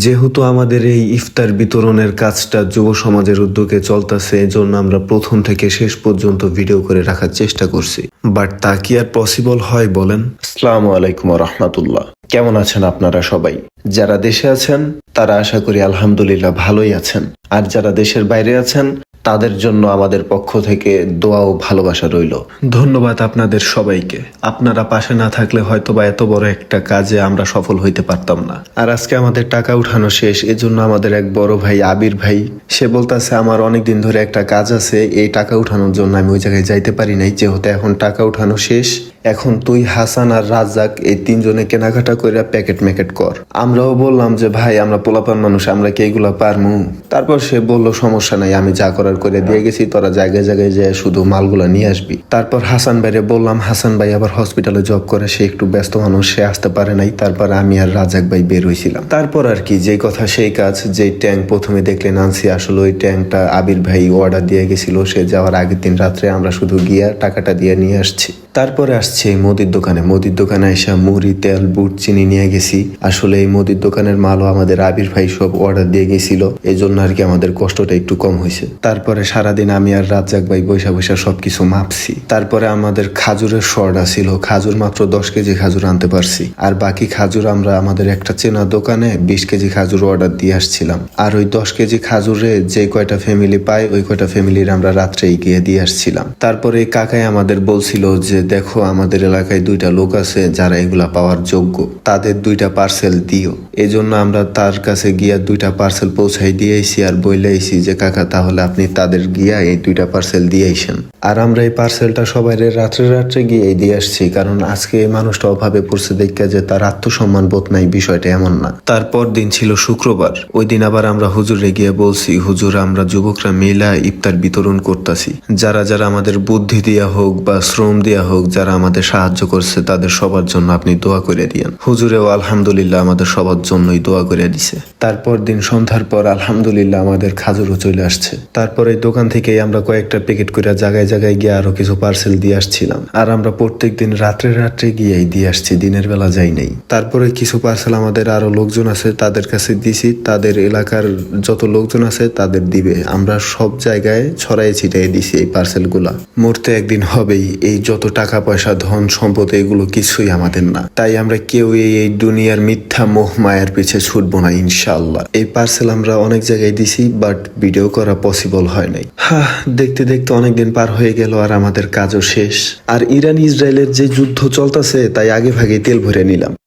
যেহেতু আমাদের এই ইফতার বিতরণের কাজটা যুব সমাজের উদ্যোগে চলতেছে, এজন্য আমরা প্রথম থেকে শেষ পর্যন্ত ভিডিও করে রাখার চেষ্টা করছি। বাট তা কি আর পসিবল হয় বলেন? আসসালামু আলাইকুম রহমতুল্লাহ। কেমন আছেন আপনারা সবাই? যারা দেশে আছেন তারা আশা করি আলহামদুলিল্লাহ ভালোই আছেন, আর যারা দেশের বাইরে আছেন তাদের জন্য আমাদের পক্ষ থেকে দোয়া ও ভালোবাসা রইল। ধন্যবাদ আপনাদের সবাইকে। আপনারা পাশে না থাকলে হয়তোবা এত বড় একটা কাজে আমরা সফল হইতে পারতাম না। আর আজকে আমাদের টাকা উঠানো শেষ, এজন্য আমাদের এক বড় ভাই আবির ভাই, সে বলতেছে আমার অনেক দিন ধরে একটা কাজ আছে, এই টাকা উঠানোর জন্য আমি ওই জায়গায় যাইতে পারি নাই, যেহেতু এখন টাকা উঠানো শেষ। এখন তুই, হাসান আর রাজ্জাক এই তিনজনে কেনাকাটা করে প্যাকেট ম্যাকেট কর। আমরাও বললাম যে ভাই আমরা পোলাপান মানুষ, আমরা কি এগুলা পারমু? তারপর সে বলল সমস্যা নাই, আমি যা করার করে দিয়ে গেছি, তোরা জায়গায় জায়গায় যে শুধু মালগুলা নিয়ে আসবি। তারপর হাসান ভাইরে বললাম, হাসান ভাই আবার হসপিটালে জব করে, সে একটু ব্যস্ত মানুষ, সে আসতে পারে নাই। তারপর আমি আর রাজ্জাক ভাই বের হয়েছিলাম। তারপর আর কি, যেই কথা সেই কাজ। যে ট্যাঙ্ক প্রথমে দেখলেন আনছি, আসলে ওই ট্যাঙ্কটা আবির ভাই অর্ডার দিয়ে গেছিল, সে যাওয়ার আগের দিন রাত্রে আমরা শুধু গিয়া টাকাটা দিয়ে নিয়ে আসছি। তারপরে আসছে মুদির দোকানে এসে মুড়ি, তেল, বুট, চিনি নিয়ে গেছি। আসলে এই মুদির দোকানের মালও আমাদের আবির ভাই সব অর্ডার দিয়ে গেছিল, এই জন্য আর কি আমাদের কষ্টটা একটু কম হয়েছে। তারপরে সারাদিন আমি আর রাজ্জাক ভাই বৈশা বৈশা সবকিছু মাপছি। তারপরে আমাদের খাজুরের শর্ট ছিল, খাজুর মাত্র 10 কেজি খাজুর আনতে পারছি, আর বাকি খাজুর আমরা আমাদের একটা চেনা দোকানে 20 কেজি খাজুর অর্ডার দিয়ে আসছিলাম। আর ওই 10 কেজি খাজুরে যে কয়টা ফ্যামিলি পায়, ওই কয়টা ফ্যামিলির আমরা রাত্রেই গিয়ে দিয়ে আসছিলাম। তারপরে কাকাই আমাদের বলছিল যে দেখো আমাদের এলাকায় 2টা লোক আছে যারা এগুলা পাওয়ার যোগ্য, তাদের 2টা পার্সেল দিও। এই জন্য আমরা তার কাছে গিয়া 2টা পার্সেল পৌঁছাই দিয়েছি আর বইলাইছি যে কাকা তাহলে আপনি তাদের গিয়া এই 2টা পার্সেল দিয়ে আইসেন। আর আমরা এই পার্সেলটা সবাই রাত্রে গিয়ে দিয়ে আসছি, কারণ আজকে এই মানুষটা অভাবে পড়ছে দেখে যে তার আত্মসম্মান বোধ নাই, বিষয়টা এমন না। তারপর দিন ছিল শুক্রবার, ওই দিন আবার আমরা হুজুরে গিয়ে বলছি, হুজুর আমরা যুবকরা মিলা ইফতার বিতরণ করতেছি, যারা যারা আমাদের বুদ্ধি দিয়া হোক বা শ্রম দিয়া হোক, যারা আমাদের সাহায্য করছে তাদের সবার জন্য আপনি দোয়া করে দিয়েন। হুজুরেও আলহামদুলিল্লাহ আমাদের সবার জন্যই দোয়া করে দিছে। তারপর দিন সন্ধ্যার পর আলহামদুলিল্লাহ আমাদের খাজুরও চলে আসছে। তারপর এই দোকান থেকেই আমরা কয়েকটা প্যাকেট করে জায়গায় জায়গায় গিয়ে আরো কিছু পার্সেল দিয়ে আসছিলাম, আর আমরা প্রত্যেক দিন রাত্রে গিয়েই দিয়ে আসছি, দিনের বেলা যাই নাই। তারপরে কিছু পার্সেল আমাদের আরো লোকজন আছে তাদের কাছে দিছি, তাদের এলাকার যত লোকজন আছে তাদের দিবে। আমরা সব জায়গায় ছড়াই ছিটাই দিছি এই পার্সেল গুলা। মরতে একদিন হবেই, এই যত টাকা পয়সা, ধন সম্পদ, এগুলো কিছুই আমাদের না। তাই আমরা কেউ এই দুনিয়ার মিথ্যা মোহ মায়ার পিছে ছুটবো না ইনশাআল্লাহ। এই পার্সেল আমরা অনেক জায়গায় দিছি, বাট ভিডিও করা পসিবল হয় নাই। দেখতে দেখতে অনেকদিন পার হয়ে গেল আর আমাদের কাজও শেষ। আর ইরান ইসরায়েলের যে যুদ্ধ চলতেছে, তাই আগে ভাগে তেল ভরে নিলাম।